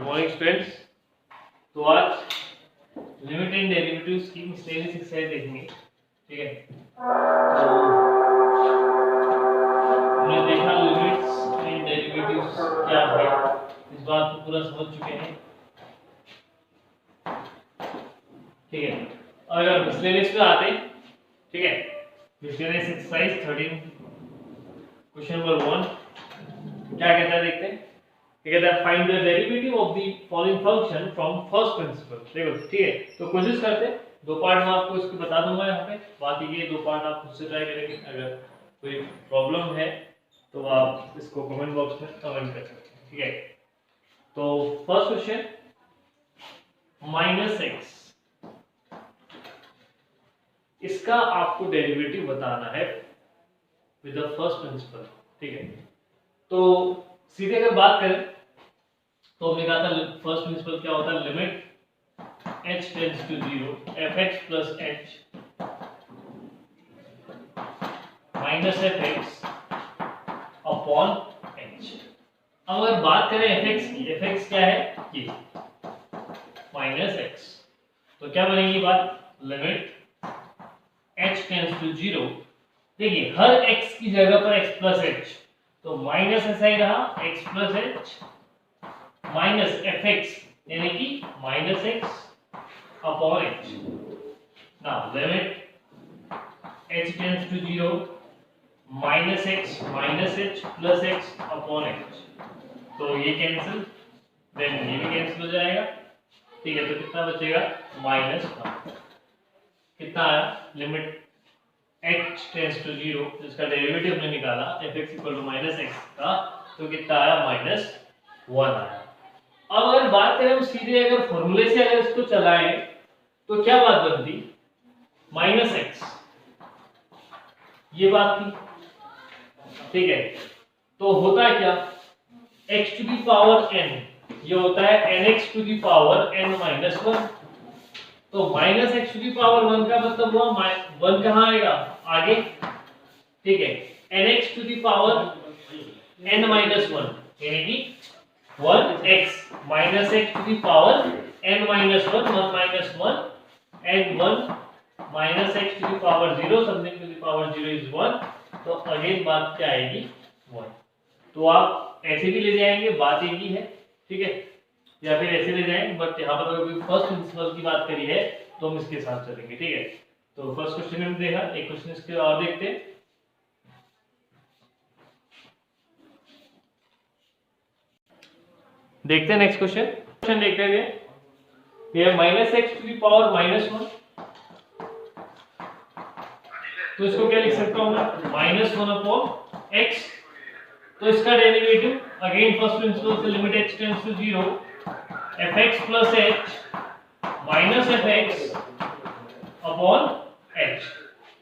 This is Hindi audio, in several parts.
Morning students. तो आज लिमिट एंड डेरिवेटिव्स की मिसलेनियस एक्सरसाइज देखेंगे। ठीक है, तो हमने देखा लिमिट्स एंड डेरिवेटिव्स क्या है, इस बात को पूरा समझ चुके हैं। ठीक है, अगर मिसलेनियस पे आते, ठीक है, मिसलेनियस एक्सरसाइज 13 क्वेश्चन नंबर 1 क्या कहता है देखते हैं। कहता है find the derivative of the following function from first principle. देखो, ठीक है, तो कोशिश करते हैं। दो पार्ट में आपको इसको बता दूंगा यहाँ पे, बाकी ये दो पार्ट आप खुद से ट्राई करेंगे। अगर कोई प्रॉब्लम है तो आप इसको कमेंट बॉक्स में कमेंट कर सकते हैं। ठीक है, तो फर्स्ट क्वेश्चन -x, इसका आपको डेरिवेटिव बताना है विद द फर्स्ट प्रिंसिपल। ठीक है, तो सीधे अगर बात करें तो हमने कहा था फर्स्ट प्रिंसिपल क्या होता है, limit h tends to 0 fx plus h minus fx upon h। अगर बात करें fx की, fx क्या है ये माइनस x, तो क्या बनेगी बात, लिमिट h टेंड्स टू 0। देखिए हर x की जगह पर x प्लस h, तो माइनस ऐसा ही रहा x plus h minus fx यानी कि minus x upon h। Now limit h tends to 0 minus x minus h plus x upon h, तो ये कैंसिल, देन ये भी कैंसिल हो जाएगा। ठीक है, तो कितना बचेगा, -1। कितना आया, लिमिट h टेंड्स टू 0 जिसका डेरिवेटिव हमने निकाला fx equal to minus x का, तो कितना आया, -1 आया। अब अगर बात करें हम सीधे अगर फॉर्मूले से अगर इसको चलाएं तो क्या बात बनती, -x, ये बात थी। ठीक है, तो होता है क्या, x to the power n, ये होता है nx to the power n minus 1। तो -x टू दी पावर 1 का मतलब हुआ 1 कहां आएगा, आगे। ठीक है, nx to the power n minus 1 यानी कि 1x minus x to the power n minus 1, 1 minus 1 and 1 minus x to the power 0, something to the power 0 is 1, तो अगेन बात क्या आएगी, 1। तो आप ऐसे भी ले जाएंगे, बात एक ही है। ठीक है, या फिर ऐसे ले जाएंगे, बट यहाँ पर अगर फर्स्ट प्रिंसिपल की बात करी है तो हम इसके साथ चलेंगे। ठीक है, तो फर्स्ट क्वेश्चन में देखा, एक क्वेश्चन इसके और देखते हैं। देखते हैं नेक्स्ट क्वेश्चन देखते हैं। ये -x टू दी पावर -1, तो इसको क्या लिख सकता हूं मैं, -1 अपॉन x। तो इसका डेरिवेटिव अगेन फर्स्ट प्रिंसिपल से, limit h tends to 0 fx plus h minus fx upon h।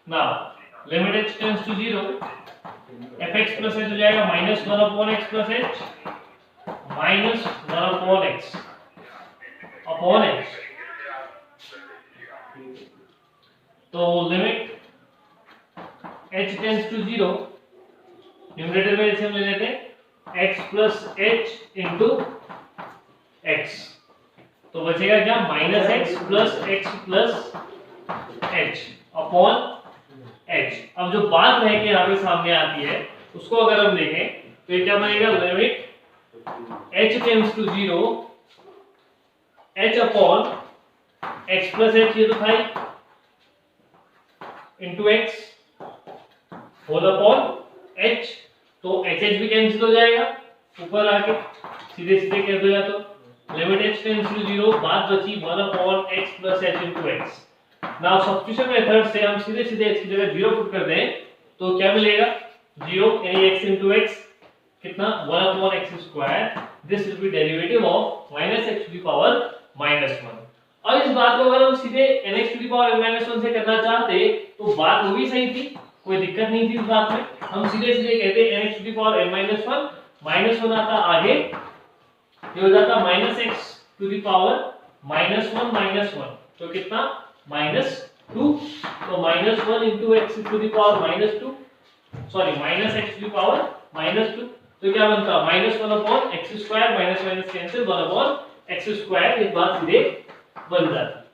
Now limit h tends to 0 fx plus h हो जाएगा -1 upon x plus h minus 1 upon x upon h। तो limit h tends to 0, numerator में इसे हम ले लेते हैं x plus h into x, तो बचेगा क्या, -x plus x plus h upon h। अब जो बात रह के यहाँ पे सामने आती है उसको अगर हम देखें तो ये क्या बनेगा, limit h tends to 0 h upon x plus h, ये तो था ही, into x whole upon h। तो h भी कैंसिल हो जाएगा ऊपर आके, सीधे सीधे कर दो या तो, लिमिट h टेंड्स टू 0, बात बची 1 upon x plus h into x। Now substitution method से हम सीधे सीधे x की जगह 0 पुट कर दें तो क्या मिलेगा, 0 यानी x इंटू x कितना, 1 upon x square. This will be derivative of -x to the power -1। और इस बात को अगर हम सीधे nx to the power n-1 से करना चाहते तो बात वो भी सही थी, कोई दिक्कत नहीं थी इस बात में। हम सीधे सीधे कहते nx to the power n-1 -1 आता आगे, ये हो जाता -x टू द पावर -1, तो कितना, -2। तो -1 into x to the power -2, sorry -x to the power -2, तो क्या बनता, -1 upon x square, minus minus cancel, 1 upon x square, इस बात सीधे बन जाता है।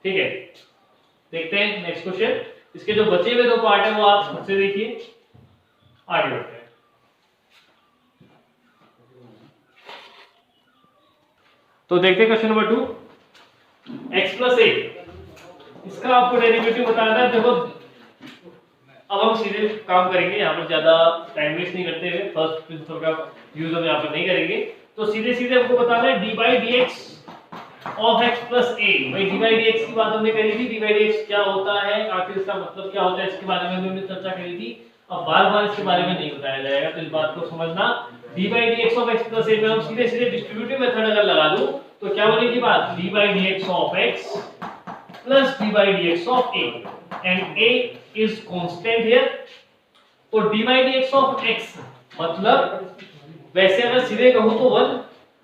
ठीक है, देखते हैं नेक्स्ट क्वेश्चन। इसके जो बचे हुए दो पार्ट है वो आप खुद से देखिए, आगे बढ़ते हैं। तो देखते हैं क्वेश्चन नंबर 2, x प्लस ए, इसका आपको डेरिवेटिव बताना है। देखो अब हम सीधे काम करेंगे, यहाँ पर ज्यादा टाइम वेस्ट नहीं करते हुए, फर्स्ट प्रिंसिपल का यूज हम यहाँ पर नहीं करेंगे। तो सीधे सीधे हमको बताना है d by d x of x plus a. भाई डी बाई डी एक्स की बात हमने करी थी, डी बाई डी एक्स क्या होता है, आखिर इसका मतलब क्या होता है, इसके बारे में हमने चर्चा करी थी। अब बार बार इसके बारे में नहीं बताया जाएगा, तो इस बात को समझना। D by d x of x plus a में हम सीधे सीधे डिस्ट्रीब्यूटिव मेथड अगर लगा दूं तो क्या बनेगी बात, d by d x of x plus d by d x of a, and a is constant here. तो d by d x of x मतलब वैसे अगर सीधे कहूं तो 1,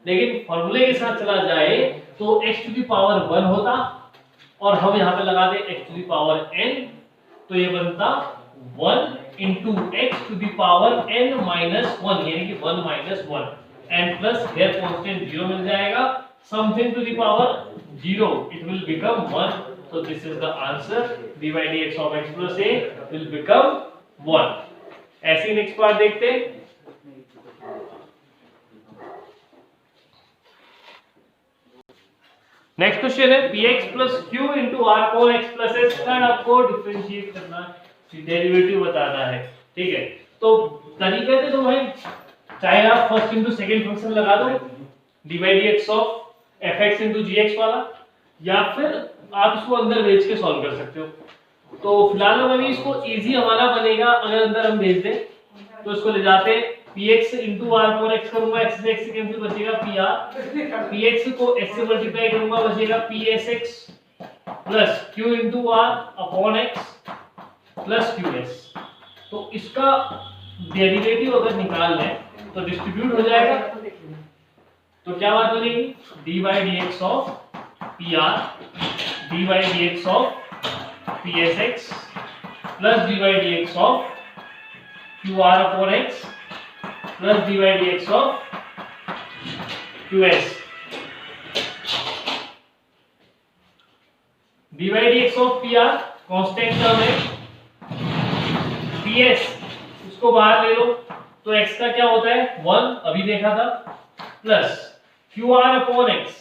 लेकिन फॉर्मूले के साथ चला जाए तो x टू द पावर 1 होता, और हम यहां पे लगा दे x to the power n, तो ये बनता 1 into x to the power n minus 1, यानी कि 1 minus 1, and plus here constant 0 मिल जाएगा, something to the power 0, it will become 1. So this is the answer, d by dx of x plus a will become 1. ऐसे ही नेक्स्ट पार्ट देखते हैं। नेक्स्ट क्वेश्चन है px plus q into r cos x plus s का आपको डिफरेंशिएट करना है, डेरिवेटिव बताना है। ठीक है, तो तरीके से तो भाई चाहे आप फर्स्ट इंटू सेकंड फंक्शन लगा दो d by d x of f x into g x वाला, या फिर आप इसको अंदर भेज के सॉल्व कर सकते हो। तो फिलहाल हम अभी इसको इजी हमारा बनेगा, अगर अंदर हम भेज दें तो इसको ले जाते हैं px into r पर x करूंगा, x से x से कैंसिल बचेगा pr, px को s से मल्टीप्लाई करूंगा बचेगा psx plus q into r upon x plus qs। तो इसका डेरिवेटिव अगर निकाल लें तो डिस्ट्रीब्यूट हो जाएगा, तो क्या बात बनेगी, d by d x of P R D by d x of P S x plus d by d x of Q R upon x plus d by d x of Q S. D by d x of P R constant term है, PS उसको बाहर ले लो तो x का क्या होता है 1, अभी देखा था, प्लस QR अपॉन x,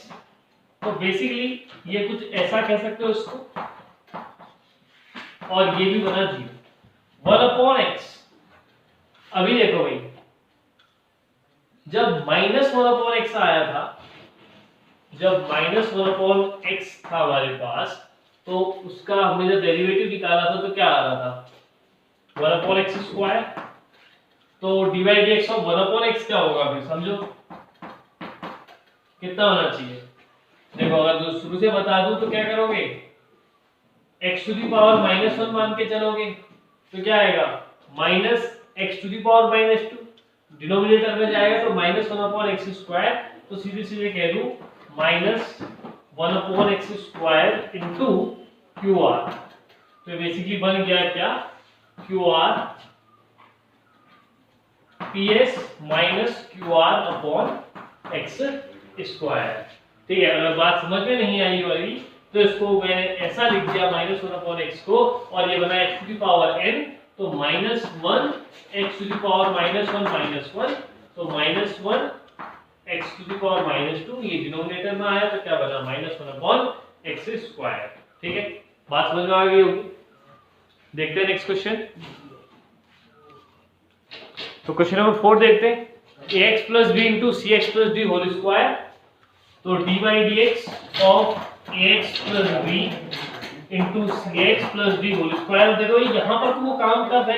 तो बेसिकली ये कुछ ऐसा कह सकते हो इसको, और ये भी बना 0, 1 अपॉन x। अभी देखो भाई, जब -1 अपॉन x आया था, जब -1 अपॉन x था हमारे पास, तो उसका हमने जब डेरिवेटिव निकाला था तो क्या आ रहा था 1 अपॉन एक्स स्क्वायर। तो d by d x of 1 upon x क्या होगा, फिर समझो कितना होना चाहिए। देखो अगर जो शुरू से बता दूं तो क्या करोगे, x टू दी पावर -1 मान के चलोगे तो क्या आएगा -x to the power -2, denominator में जाएगा तो -1 अपॉन एक्स स्क्वायर, तो सीधे सीधे कह दूं -1 upon x square into qr। तो बेसिकली बन गया क्या, QR PS minus QR upon x square. ठीक है, अगर बात समझ में नहीं आई वाली तो इसको मैंने ऐसा लिख दिया -1 अपॉन एक्स को, और ये बना x to the power n, तो -1 x टू द पावर -1, तो -1 x टू द पावर -2, ये डिनोमिनेटर में आया तो क्या बना -1 अपॉन एक्स स्क्वायर। ठीक है, बात समझ में आ गई होगी। देखते हैं नेक्स्ट क्वेश्चन। तो क्वेश्चन नंबर 4 देखते हैं, ax plus b into c x plus d whole square. तो d by d x of ax plus b into c x plus d whole square. देखो यहाँ पर तो वो काम कब है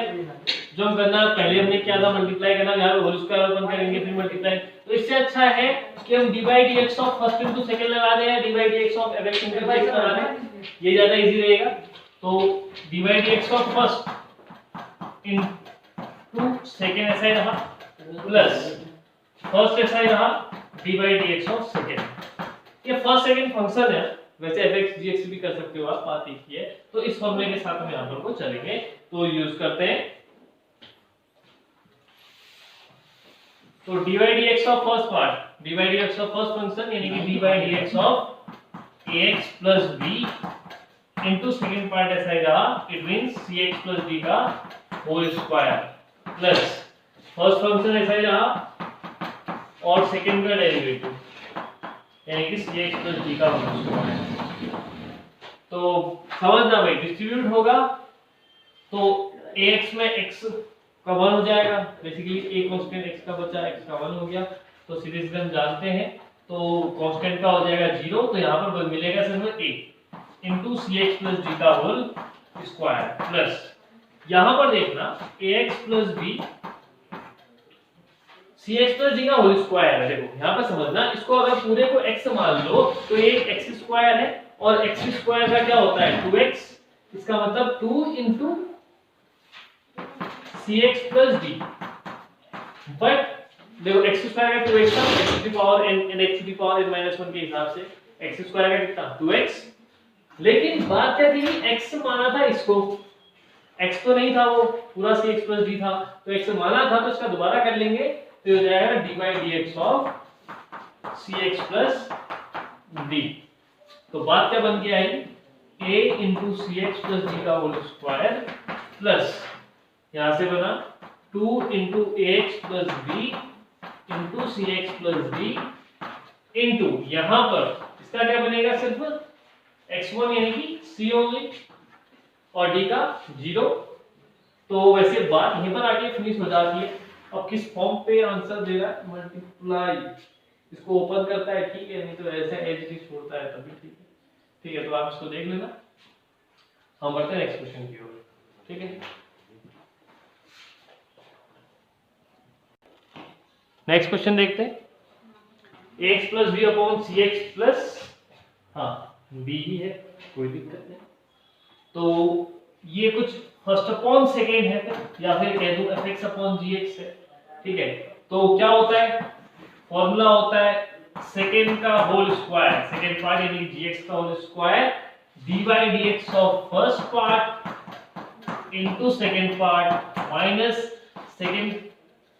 जो हम करना, पहले हमने क्या था मल्टीप्लाई करना, यहाँ पे होल स्क्वायर ओपन करेंगे फिर मल्टीप्लाई। तो इससे अच्छा है कि हम D by d x of first into second लगा दें, D by d x of f x into x लगा दें, ये ज्यादा इजी रहेगा। तो d by d x of first into second ऐसा ही रहा, प्लस फर्स्ट ऐसा ही रहा d by d x of second. ये फर्स्ट सेकंड फंक्शन है, वैसे एफ एक्स जी एक्स भी कर सकते हो आप, बात एक ही है। तो इस फॉर्मूले के साथ हम यहाँ पर को चलेंगे, तो यूज करते हैं। तो d by d x of first part d by d x of first function यानी कि d by d x of a x plus b into second part ऐसा ही रहा, it means c x plus d का whole square plus first function ऐसा ही रहा और सेकेंड का डेरिवेटिव यानी कि सी एक्स प्लस डी का होल स्क्वायर। तो समझना भाई, डिस्ट्रीब्यूट होगा तो ax में x का 1 हो जाएगा, बेसिकली a कांस्टेंट x का बचा, x का 1 हो गया, तो सीरीज हम जानते हैं, तो कांस्टेंट का हो जाएगा 0, तो यहाँ पर मिलेगा सिर्फ a into c x plus d का होल स्क्वायर प्लस यहाँ पर देखना ax plus b c x plus d का होल स्क्वायर है। देखो यहाँ पर समझना, इसको अगर पूरे को x मान लो तो ये x स्क्वायर है और x स्क्वायर का क्या होता है 2x, इसका मतलब 2 into c x plus d, but देखो x स्क्वायर का 2x था, x to the power n x to the power n minus 1 के हिसाब से x स्क्वायर का कितना 2x, लेकिन बात क्या थी x माना था इसको, x तो नहीं था वो पूरा सी एक्स प्लस डी था, तो x माना था तो इसका दोबारा कर लेंगे तो हो जाएगा d by d x of c x plus d. तो बात क्या बन के आएगी a into c x plus d का होल स्क्वायर प्लस यहां से बना 2 into a x plus b into c x plus d into यहां पर इसका क्या बनेगा सिर्फ x1 यानी कि c ओनली और d का 0। तो वैसे बात यहीं पर आके फिनिश हो जाती है। अब किस फॉर्म पे आंसर दे रहा है, मल्टीप्लाई, इसको ओपन करता है ठीक है, नहीं तो ऐसे एज ही छोड़ता है तभी ठीक है। ठीक है, तो आप इसको देख लेना, हम बढ़ते हैं नेक्स्ट क्वेश्चन की ओर। ठीक है, नेक्स्ट क्वेश्चन देखते हैं। ax plus B upon c x plus हाँ बी ही है, कोई दिक्कत नहीं। तो ये कुछ फर्स्ट अपॉन सेकेंड है फिर, या फिर कह दूं fx अपॉन gx है। ठीक है, तो क्या होता है, फॉर्मूला होता है सेकेंड का होल स्क्वायर, सेकेंड पार्ट यानी gx का whole square d by d x of first part into second part minus second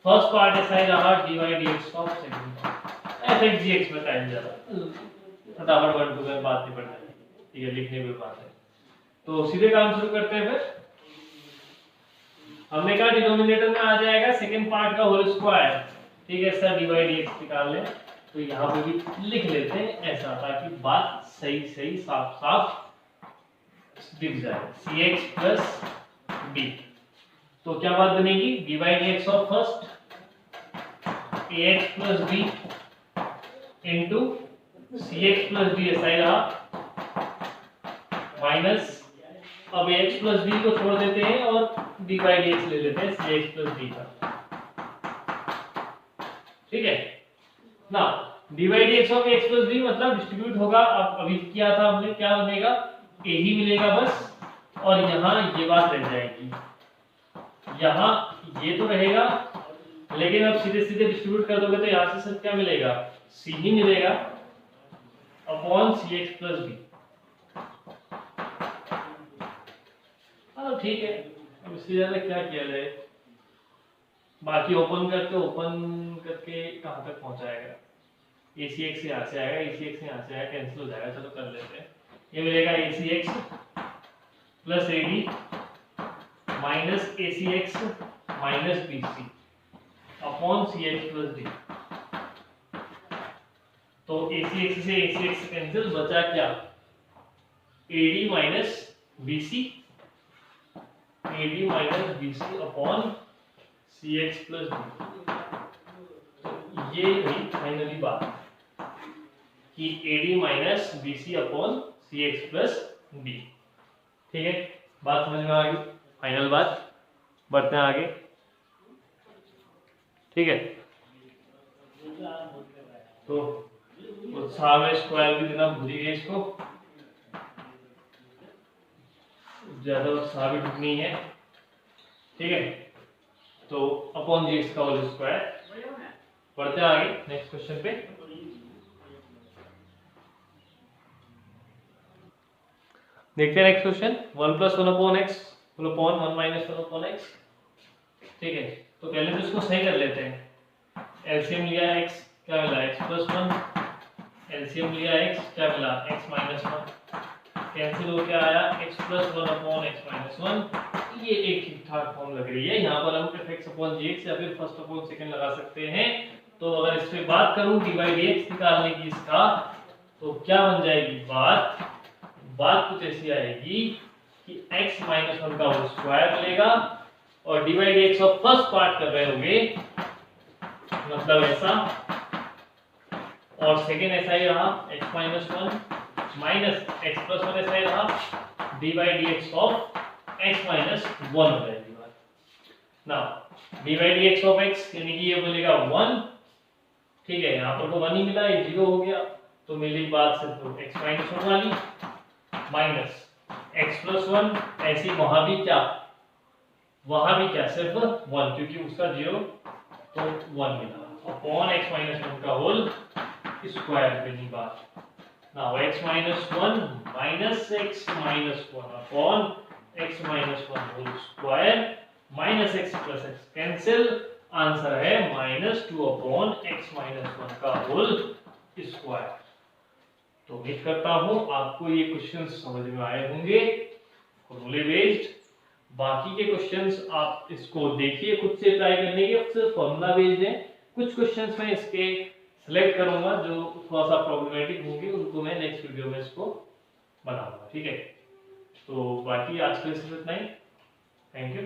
first part ऐसा ही रहा d by d x of second part fx gx में टाइम ज्यादा फटाफट 1 2 में बात नहीं पड़ती, ठीक है, लिखने में बात है। तो सीधे काम शुरू करते हैं फिर। हमने कहा डिनोमिनेटर में आ जाएगा सेकंड पार्ट का होल स्क्वायर, ठीक है, sir D by d x निकाल लें, तो यहाँ पे भी लिख लेते हैं ऐसा ताकि बात सही सही साफ साफ दिख जाए, सी एक्स प्लस डी। तो क्या बात बनेगी, d by d x of first a x plus b into c x plus d ऐसा ही रहा माइनस, अब x प्लस बी को छोड़ देते हैं और डी बाई डी एक्स ले लेते हैं सी एक्स प्लस डी का। ठीक है ना, d by d x of x plus b मतलब डिस्ट्रीब्यूट होगा, अब अभी किया था हमने, क्या बनेगा a ही मिलेगा बस, और यहाँ ये बात रह जाएगी, यहाँ ये तो रहेगा, लेकिन अब सीधे सीधे डिस्ट्रीब्यूट कर दोगे तो यहाँ से सिर्फ क्या मिलेगा c ही मिलेगा upon c x plus B. ठीक है, अब इससे ज्यादा क्या किया जाए, बाकी ओपन करके कहां तक पहुंचाएगा, ए सी एक्स यहाँ से आएगा, ए सी एक्स यहाँ से आएगा, कैंसिल हो जाएगा, चलो कर लेते हैं। ये मिलेगा a c x plus a d minus a c x minus b c upon c x plus d. तो ए सी एक्स से ए सी एक्स कैंसिल, बचा क्या a d minus b c, a d minus b c upon c x plus d. तो ये हुई फाइनली बात कि a d minus b c upon c x plus d. ठीक है, बात समझ में आ गई, फाइनल बात, बढ़ते हैं आगे। ठीक है, तो उत्साह में स्क्वायर भी देना भूल गए, इसको ज्यादा उत्साह भी टूटनी है। ठीक है, तो अपॉन जी एक्स का होल स्क्वायर। बढ़ते हैं आगे नेक्स्ट क्वेश्चन पे। देखते हैं next question, 1 plus 1 upon x whole upon 1 minus 1 upon x. ठीक है, तो पहले तो इसको सही कर लेते हैं, एलसीएम लिया x, क्या मिला x प्लस 1, एलसीएम लिया x, क्या मिला x माइनस 1, कैंसिल हो क्या आया x plus 1 upon x minus 1। ये एक ठीक ठाक फॉर्म लग रही है। यहाँ पर हम fx अपॉन gx या फिर फर्स्ट अपॉन सेकंड लगा सकते हैं। तो अगर इस पे बात करूं dy dx निकालने की इसका, तो क्या बन जाएगी बात कुछ ऐसी आएगी कि x माइनस 1 का होल स्क्वायर मिलेगा और dy dx of first part कर रहे होंगे, मतलब ऐसा, और सेकेंड ऐसा ही रहा x minus 1 minus x plus 1 ऐसा ही रहा, dy dx of x minus 1 हो जाएगी बात। Now dy dx of x यानी कि ये बोलेगा 1, ठीक है, यहाँ पर तो 1 ही मिला, ये 0 हो गया, तो मिली बात सिर्फ x माइनस 1 वाली, माइनस x प्लस 1, ऐसी वहां भी क्या सिर्फ 1, क्योंकि उसका 0 तो 1 मिला, अपॉन x माइनस 1 का होल स्क्वायर बनी बात। Now x minus 1 minus x minus 1 upon x minus 1 whole square minus x plus x cancel, answer है माइनस 2 अपॉन x माइनस 1 का होल स्क्वायर। तो उम्मीद करता हूं आपको ये क्वेश्चंस समझ में आए होंगे, फॉर्मूले बेस्ड। बाकी के क्वेश्चंस आप इसको देखिए, खुद से ट्राई करने के, सिर्फ फॉर्मूला बेस्ड है। कुछ क्वेश्चंस मैं इसके सिलेक्ट करूंगा जो थोड़ा सा प्रॉब्लमेटिक होंगे, उनको मैं नेक्स्ट वीडियो में इसको बनाऊंगा, ठीक है। तो बाकी आज के लिए सिर्फ इतना ही। Thank you.